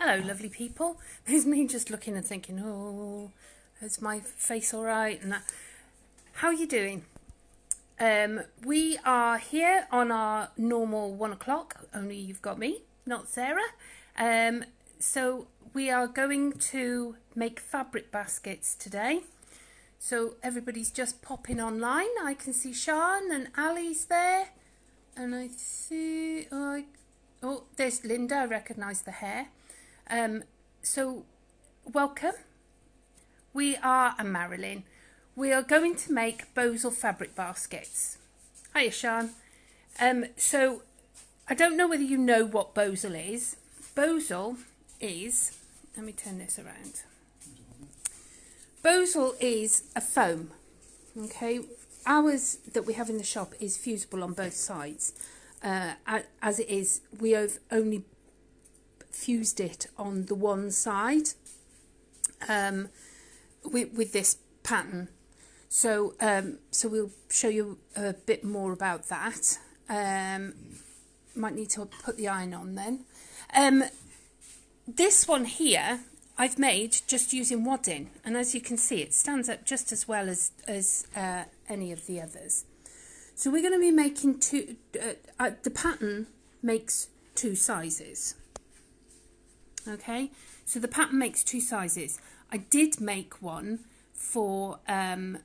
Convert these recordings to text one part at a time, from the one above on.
Hello, lovely people. There's me just looking and thinking, oh, is my face all right? And that. How are you doing? We are here on our normal 1 o'clock, only you've got me, not Sarah. So we are going to make fabric baskets today. So everybody's just popping online. I can see Sean and Ali's there. And I see, oh, there's Linda, I recognise the hair. So welcome. We are, and Marilyn, we are going to make Bosal fabric baskets. Hiya, Sean. So I don't know whether you know what Bosal is. Bosal is, let me turn this around. Bosal is a foam, okay? Ours that we have in the shop is fusible on both sides. As it is, we have only fused it on the one side with this pattern. So so we'll show you a bit more about that. Might need to put the iron on then. This one here I've made just using wadding, and as you can see it stands up just as well as any of the others. So we're going to be making two, the pattern makes two sizes. Okay, so the pattern makes two sizes. I did make one for a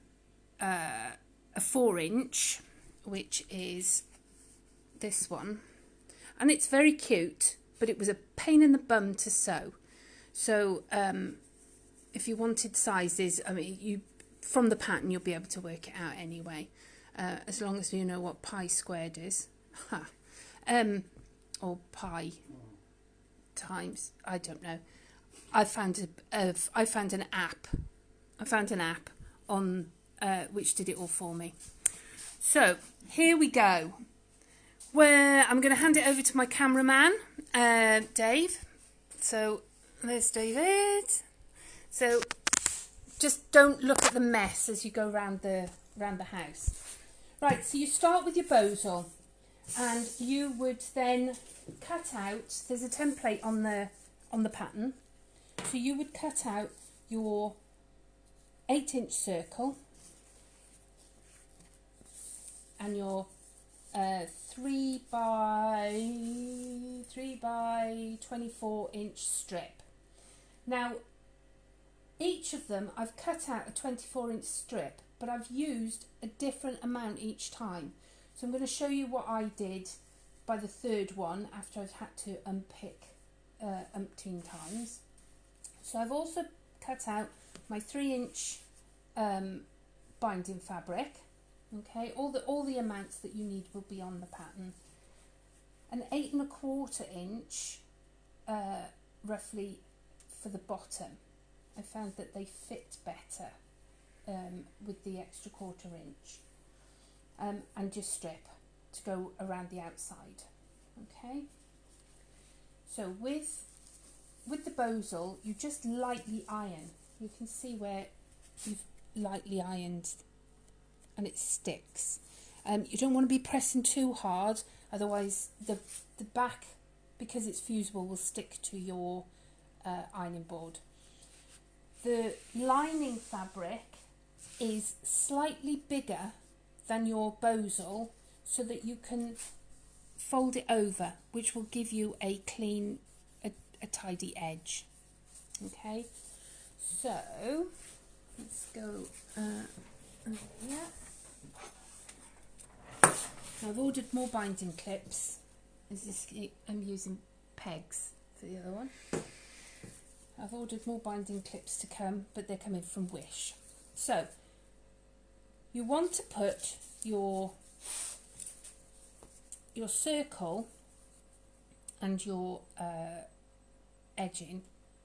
4-inch, which is this one, and it's very cute, but it was a pain in the bum to sew. So if you wanted sizes, I mean, you from the pattern you'll be able to work it out anyway, as long as you know what pi squared is, or pi times, I don't know. I found an app. I found an app on which did it all for me. So here we go. Where I'm going to hand it over to my cameraman, Dave. So there's David. So just don't look at the mess as you go round the house. Right. So you start with your Bosal, and you would then cut out. There's a template on the pattern. So you would cut out your 8-inch circle and your 3 by 24-inch strip. Now, each of them I've cut out a 24-inch strip, but I've used a different amount each time. So I'm going to show you what I did by the third one after I've had to unpick umpteen times. So I've also cut out my 3-inch binding fabric. Okay, all the amounts that you need will be on the pattern. An 8 1/4 inch, roughly, for the bottom. I found that they fit better with the extra 1/4 inch, and just strip to go around the outside. Okay. So with the Bosal, you just lightly iron. You can see where you've lightly ironed and it sticks. You don't want to be pressing too hard, otherwise the back, because it's fusible, will stick to your ironing board. The lining fabric is slightly bigger than your Bosal, so that you can fold it over, which will give you a clean, a tidy edge. Okay, so let's go yeah. Now I've ordered more binding clips. I'm using pegs for the other one. I've ordered more binding clips to come, but they're coming from Wish. So you want to put your circle and your edging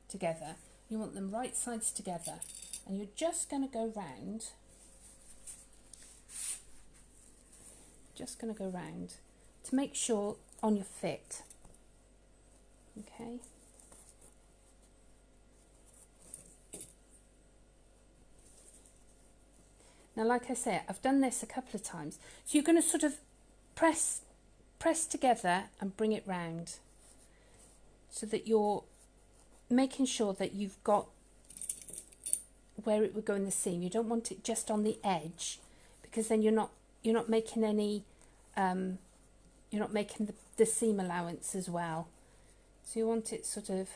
together. You want them right sides together, and you're just going to go round. To make sure on your fit. Okay. Now, like I said, I've done this a couple of times. So you're going to sort of press together and bring it round, so that your making sure that you've got where it would go in the seam. You don't want it just on the edge, because then you're not making any you're not making the seam allowance as well. So you want it sort of,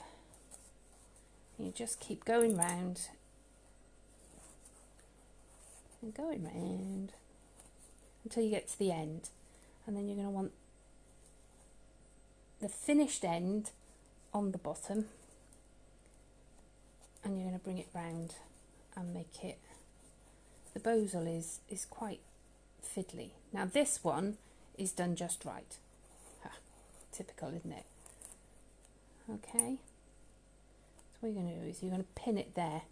you just keep going round and going round until you get to the end, and then you're going to want the finished end on the bottom, and you're going to bring it round and make it, the Bosal is quite fiddly. Now this one is done just right. Ha, typical, isn't it? Okay, so what you're going to do is you're going to pin it there.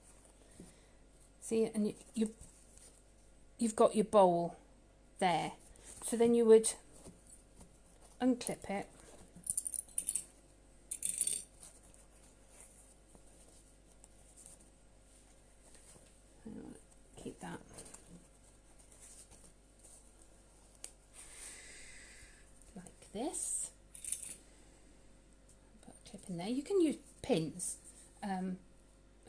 See, and you've got your bowl there. So then you would unclip it. Keep that. Like this. Put a clip in there. You can use pins.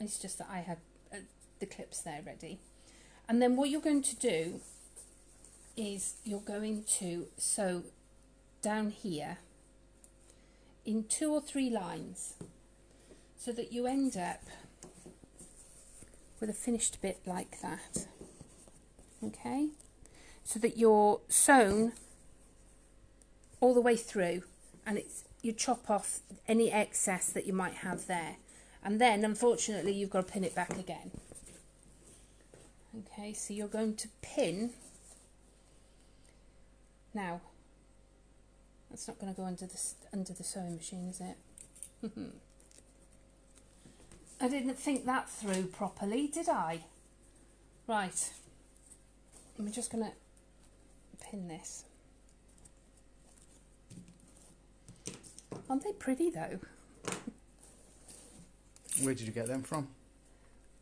It's just that I had the clips there ready. And then what you're going to do is you're going to sew down here in 2 or 3 lines, so that you end up with a finished bit like that. Okay, so that you're sewn all the way through, and you chop off any excess that you might have there, and then unfortunately you've got to pin it back again. Okay, so you're going to pin. Now that's not going to go under the sewing machine, is it? I didn't think that through properly, did I? Right, I'm just going to pin this. Aren't they pretty though? Where did you get them from?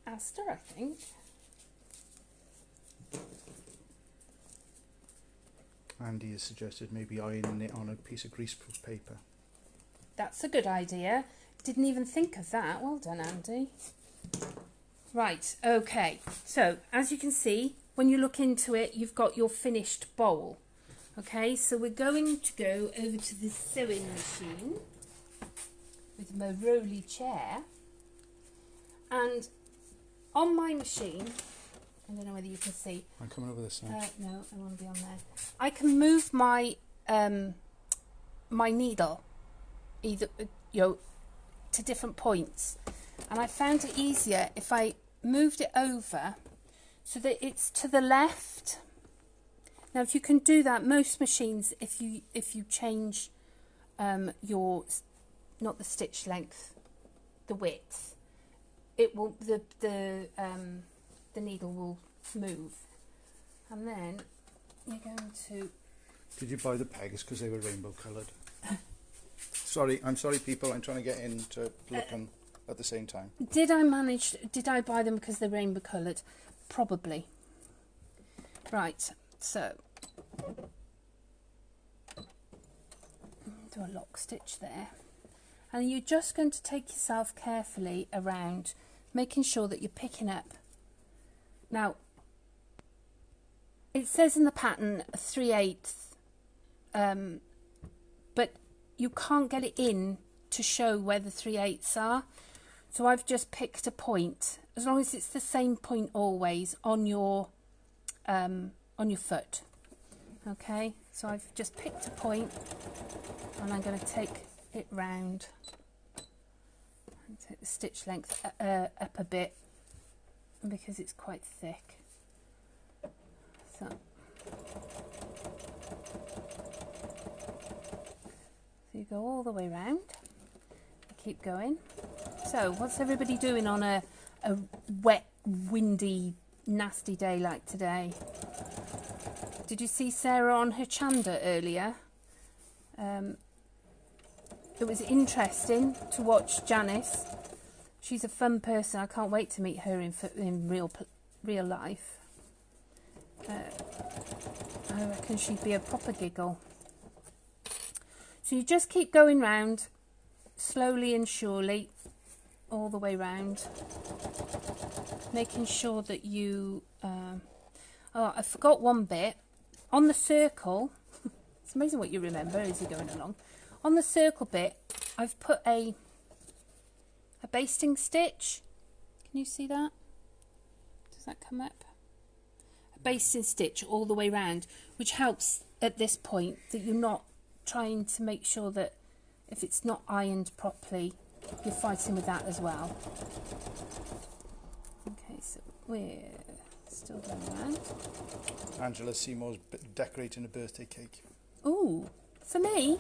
Asda, I think. Andy has suggested maybe ironing it on a piece of greaseproof paper. That's a good idea. Didn't even think of that. Well done, Andy. Right, okay. So, as you can see, when you look into it, you've got your finished bowl. Okay, so we're going to go over to the sewing machine with my rolly chair. And on my machine, I don't know whether you can see. I'm coming over this side. No, I want to be on there. I can move my my needle either to different points, and I found it easier if I moved it over so that it's to the left. Now, if you can do that, most machines, if you change your, not the stitch length, the width, it will the needle will move, and then you're going to. Did you buy the pegs because they were rainbow coloured? I'm sorry, people. I'm trying to get into looking at the same time. Did I buy them because they're rainbow coloured? Probably. Right. So do a lock stitch there, and you're just going to take yourself carefully around, making sure that you're picking up. Now, it says in the pattern 3/8, but you can't get it in to show where the 3/8 are. So I've just picked a point, as long as it's the same point always on your foot. Okay, so I've just picked a point, and I'm going to take it round and take the stitch length up a bit because it's quite thick. So you go all the way round, keep going. So what's everybody doing on a wet, windy, nasty day like today? Did you see Sarah on her chanda earlier? It was interesting to watch Janice. She's a fun person. I can't wait to meet her in real life. I reckon she'd be a proper giggle. So you just keep going round, slowly and surely. all the way round, making sure that you oh, I forgot one bit on the circle. It's amazing what you remember as you're going along. On the circle bit, I've put a basting stitch. Can you see that? Does that come up? A basting stitch all the way round, which helps at this point that you're not trying to make sure that if it's not ironed properly, you're fighting with that as well. Okay, so we're still going around. Angela Seymour's decorating a birthday cake. Ooh, for me?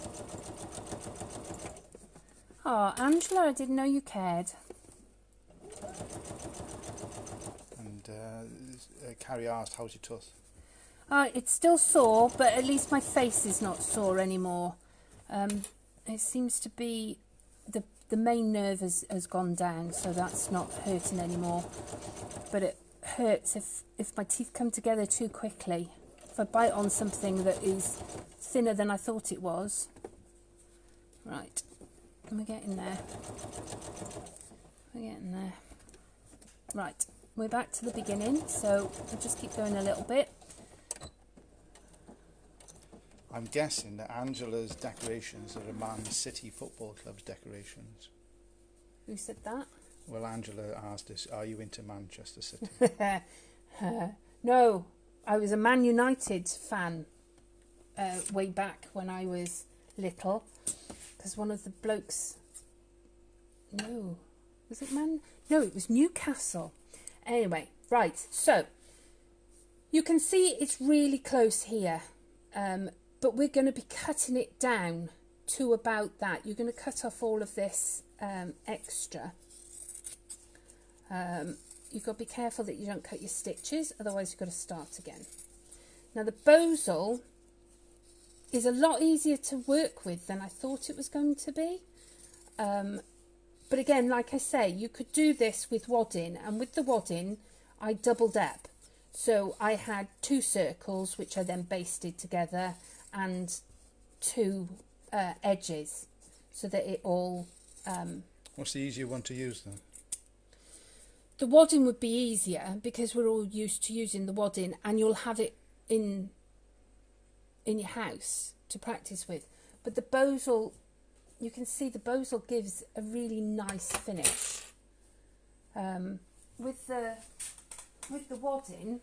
Oh, Angela, I didn't know you cared. And Carrie asked, how's your tooth? It's still sore, but at least my face is not sore anymore. It seems to be the main nerve has gone down, so that's not hurting anymore. But it hurts if my teeth come together too quickly. If I bite on something that is thinner than I thought it was. Right, we're getting there. We're getting there. Right, we're back to the beginning, so we'll just keep going a little bit. I'm guessing that Angela's decorations are a Man City Football Club's decorations. Who said that? Well, Angela asked us, are you into Manchester City? No, I was a Man United fan way back when I was little, because one of the blokes... No, was it Man? No, it was Newcastle. Anyway, right, so you can see it's really close here. But we're going to be cutting it down to about that. You're going to cut off all of this extra. You've got to be careful that you don't cut your stitches, otherwise you've got to start again. Now the Bosal is a lot easier to work with than I thought it was going to be. But again, like I say, you could do this with wadding, and with the wadding I doubled up. So I had 2 circles, which I then basted together, and 2 edges, so that it all... What's the easier one to use then? The wadding would be easier, because we're all used to using the wadding, and you'll have it in your house to practice with. But the Bosal, you can see the Bosal gives a really nice finish. With the wadding,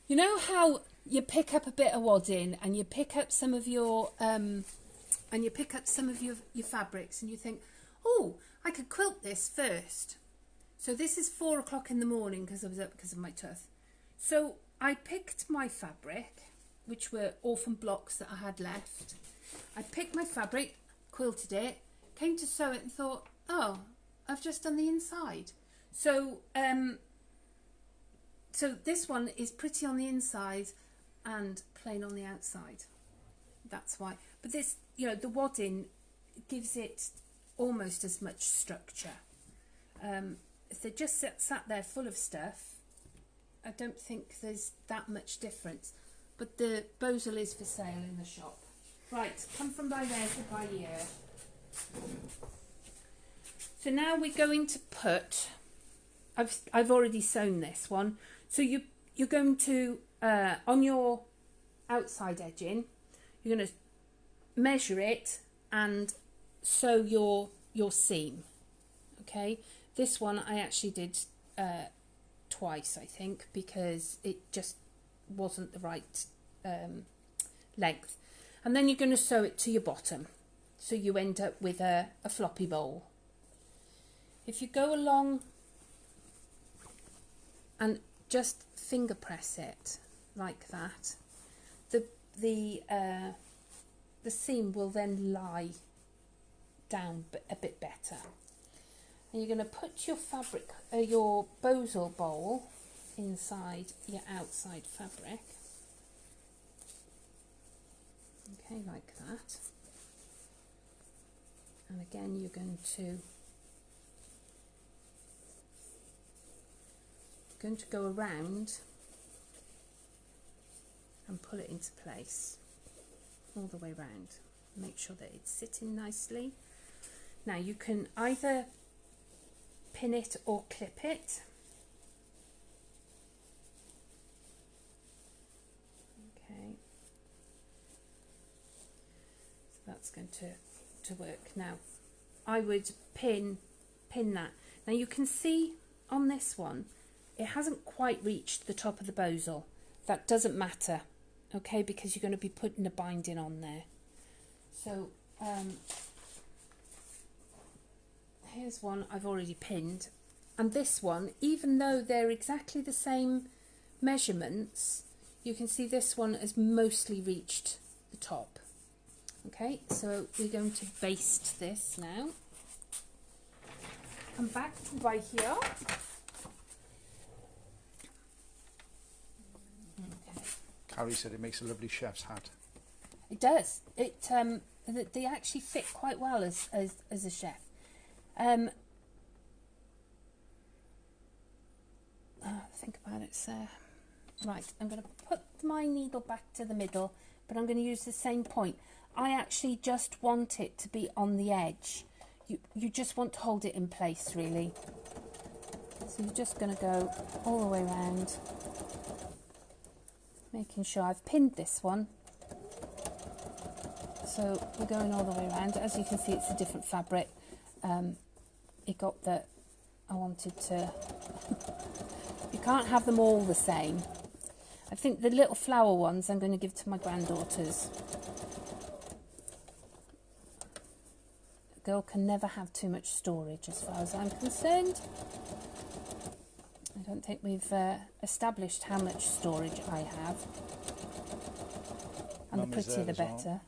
you know how you pick up a bit of wadding and you pick up some of your your fabrics, and you think, oh, I could quilt this first. So this is 4 o'clock in the morning because I was up because of my tooth. So I picked my fabric, which were orphan blocks that I had left. I picked my fabric, quilted it, came to sew it and thought, oh, I've just done the inside. So so this one is pretty on the inside and plain on the outside. That's why. But this, you know, the wadding gives it almost as much structure. If they just sat there full of stuff, I don't think there's that much difference. But the Bosal is for sale in the shop. Right, come from by there to by here. So now we're going to put... I've already sewn this one. So you're going to, on your outside edging, you're going to measure it and sew your seam. Okay, this one I actually did twice, I think, because it just wasn't the right length. And then you're going to sew it to your bottom, so you end up with a floppy bowl. If you go along and just finger press it like that, the seam will then lie down a bit better. And you're going to put your fabric, your Bosal bowl inside your outside fabric. Okay, like that. And again, you're going to go around and pull it into place all the way round. Make sure that it's sitting nicely. Now you can either pin it or clip it. Okay, so that's going to work. Now I would pin that. Now you can see on this one it hasn't quite reached the top of the Bosal. That doesn't matter, okay, because you're going to be putting a binding on there. So here's one I've already pinned, and this one, even though they're exactly the same measurements, you can see this one has mostly reached the top. Okay, so we're going to baste this now. Come back by here. Okay. Carrie said it makes a lovely chef's hat. It does. They actually fit quite well as a chef. Think about it, sir. Right, I'm going to put my needle back to the middle, but I'm going to use the same point. I actually just want it to be on the edge. You just want to hold it in place, really. So you're just going to go all the way around, making sure I've pinned this one. So we're going all the way around. As you can see, it's a different fabric. It got that I wanted to... You can't have them all the same. I think the little flower ones I'm going to give to my granddaughters. A girl can never have too much storage as far as I'm concerned. I don't think we've established how much storage I have. And Mum the is prettier the there as better. well.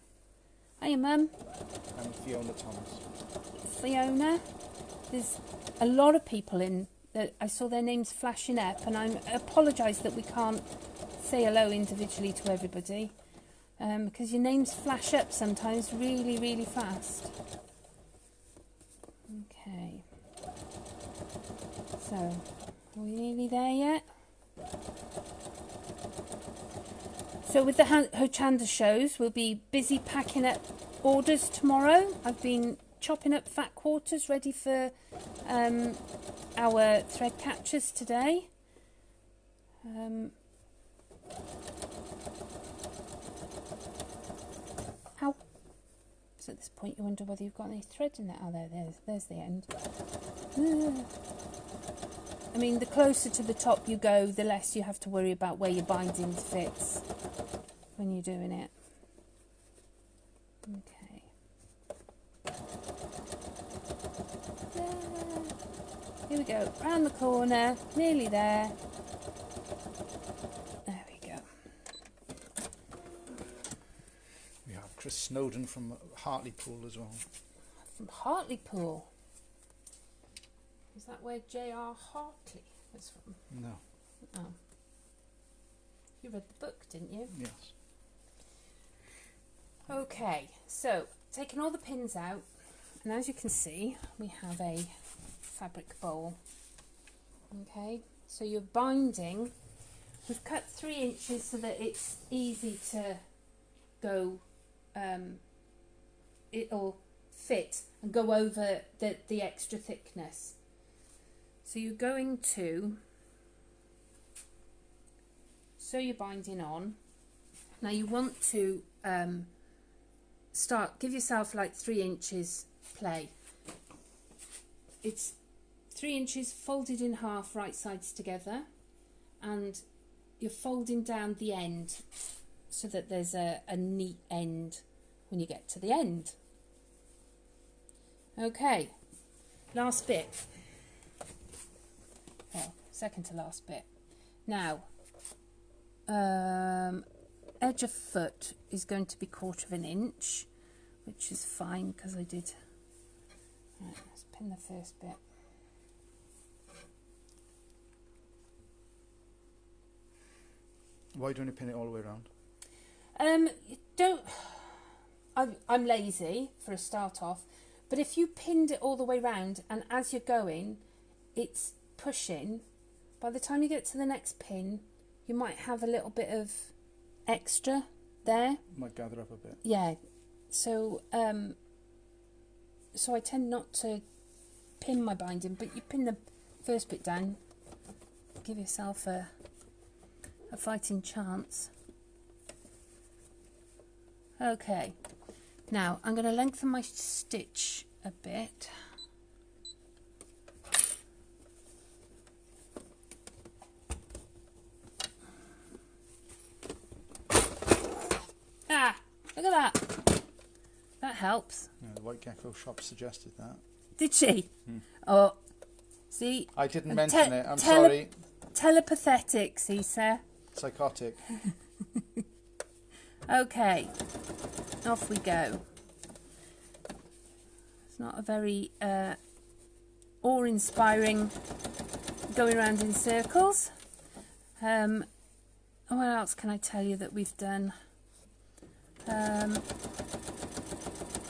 Hiya, Mum. And Fiona Thomas. Fiona. There's a lot of people in that I saw their names flashing up, and I apologise that we can't say hello individually to everybody, because your names flash up sometimes really, really fast. Okay. So, are we nearly there yet? So with the Hochanda shows, we'll be busy packing up orders tomorrow. I've been chopping up fat quarters ready for our thread catchers today. Ow. So at this point you wonder whether you've got any thread in there. Oh, there's the end. I mean, the closer to the top you go, the less you have to worry about where your binding fits when you're doing it. Okay. Here we go, round the corner, nearly there. There we go. We have Chris Snowden from Hartlepool as well. From Hartlepool. Is that where J.R. Hartley was from? No. Oh. You read the book, didn't you? Yes. Okay, so taking all the pins out, and as you can see, we have a fabric bowl. Okay, so you're binding. We've cut 3 inches so that it's easy to go, it'll fit and go over the extra thickness. So you're going to sew your binding on. Now you want to give yourself like 3 inches play. It's 3 inches folded in half, right sides together, and you're folding down the end so that there's a neat end when you get to the end. Okay, last bit. Well, second to last bit. Now, edge of foot is going to be 1/4 inch, which is fine because I did. Right, let's pin the first bit. Why don't you pin it all the way around? Don't. I'm lazy for a start off, but if you pinned it all the way round and as you're going, it's pushing. By the time you get to the next pin, you might have a little bit of extra there. Might gather up a bit. Yeah. So so I tend not to pin my binding, but you pin the first bit down, give yourself a fighting chance. Okay, now I'm going to lengthen my stitch a bit. Ah, look at that. That helps. Yeah, the White Gecko shop suggested that. Did she? Oh, see? I didn't mention it, I'm sorry. Telepathetic, see, sir? Psychotic. Okay, off we go. It's not a very awe-inspiring going around in circles. What else can I tell you that we've done?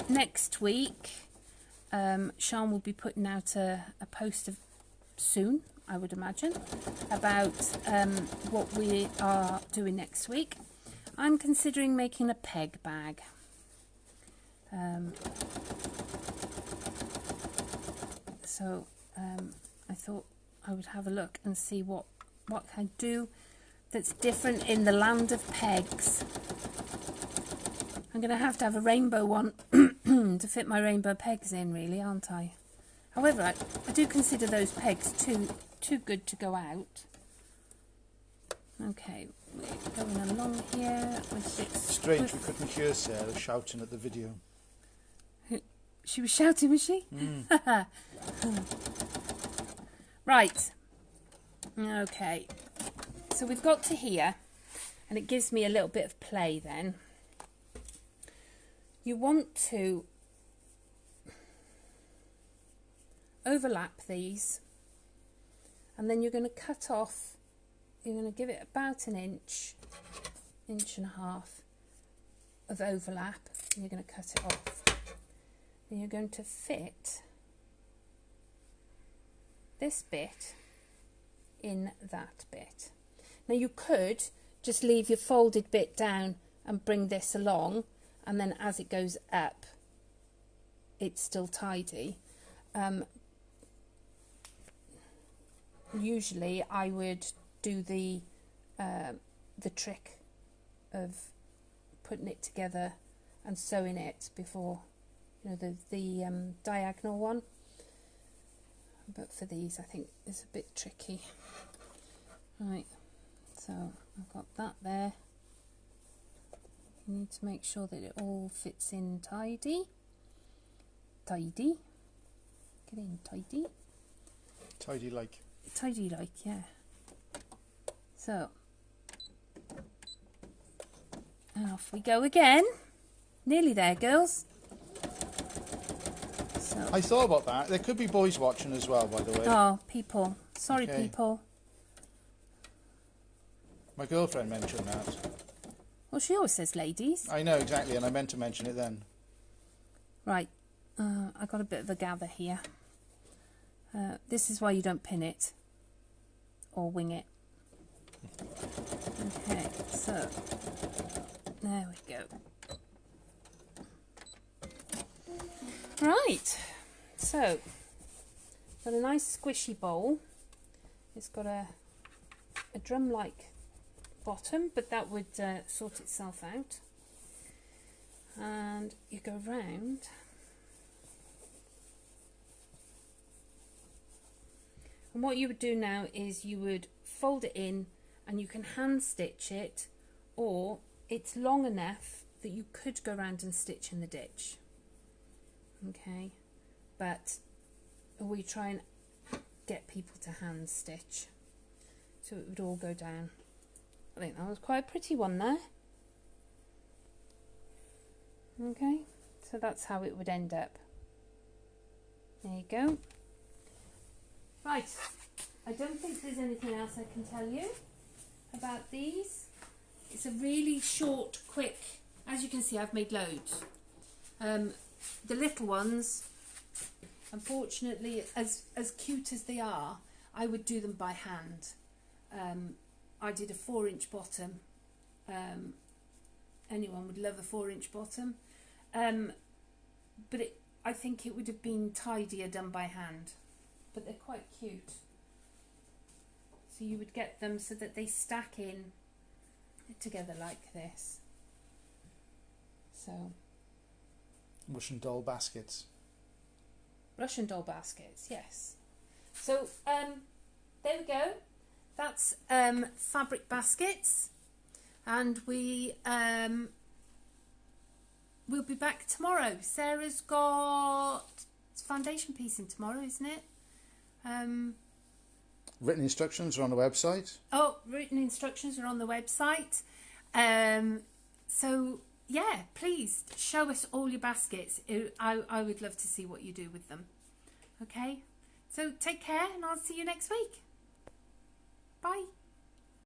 Next week, Sean will be putting out a post soon, I would imagine, about what we are doing next week. I'm considering making a peg bag. So I thought I would have a look and see what I do that's different in the land of pegs. I'm going to have a rainbow one to fit my rainbow pegs in, really, aren't I? However, I do consider those pegs too good to go out. Okay, we're going along here with it. Strange we couldn't hear Sarah shouting at the video. She was shouting, was she? Right. Okay. So we've got to here, and it gives me a little bit of play then. You want to overlap these, and then you're going to cut off. You're going to give it about an inch and a half of overlap, and you're going to cut it off. Then you're going to fit this bit in that bit. Now you could just leave your folded bit down and bring this along, and then as it goes up it's still tidy. Usually I would do the trick of putting it together and sewing it before, you know, the diagonal one, but for these I think it's a bit tricky. Right, so I've got that there. You need to make sure that it all fits in tidy. Get in tidy. Tidy like. Tidy like, yeah. So, and off we go again. Nearly there, girls. So. I thought about that. There could be boys watching as well, by the way. Oh, people. Sorry, okay. People. My girlfriend mentioned that. Well, she always says ladies. I know, exactly, and I meant to mention it then. Right. I got a bit of a gather here. This is why you don't pin it or wing it. Okay, so there we go. Right, so got a nice squishy bowl. It's got a drum-like bottom, but that would sort itself out. And you go round. And what you would do now is you would fold it in, and you can hand stitch it, or it's long enough that you could go around and stitch in the ditch. Okay, but we try and get people to hand stitch so it would all go down. I think that was quite a pretty one there. Okay, so that's how it would end up. There you go. Right, I don't think there's anything else I can tell you about these. It's a really short, quick, as you can see I've made loads. The little ones, unfortunately, as cute as they are, I would do them by hand. I did a 4-inch bottom. Anyone would love a 4-inch bottom. But I think it would have been tidier done by hand, but they're quite cute. So you would get them so that they stack in together like this. So Russian doll baskets. Russian doll baskets, yes. So there we go. That's fabric baskets, and we'll be back tomorrow. Sarah's got foundation piecing tomorrow, isn't it? Written instructions are on the website. Oh, written instructions are on the website. So yeah, please show us all your baskets. I would love to see what you do with them. Okay, so take care, and I'll see you next week. Bye.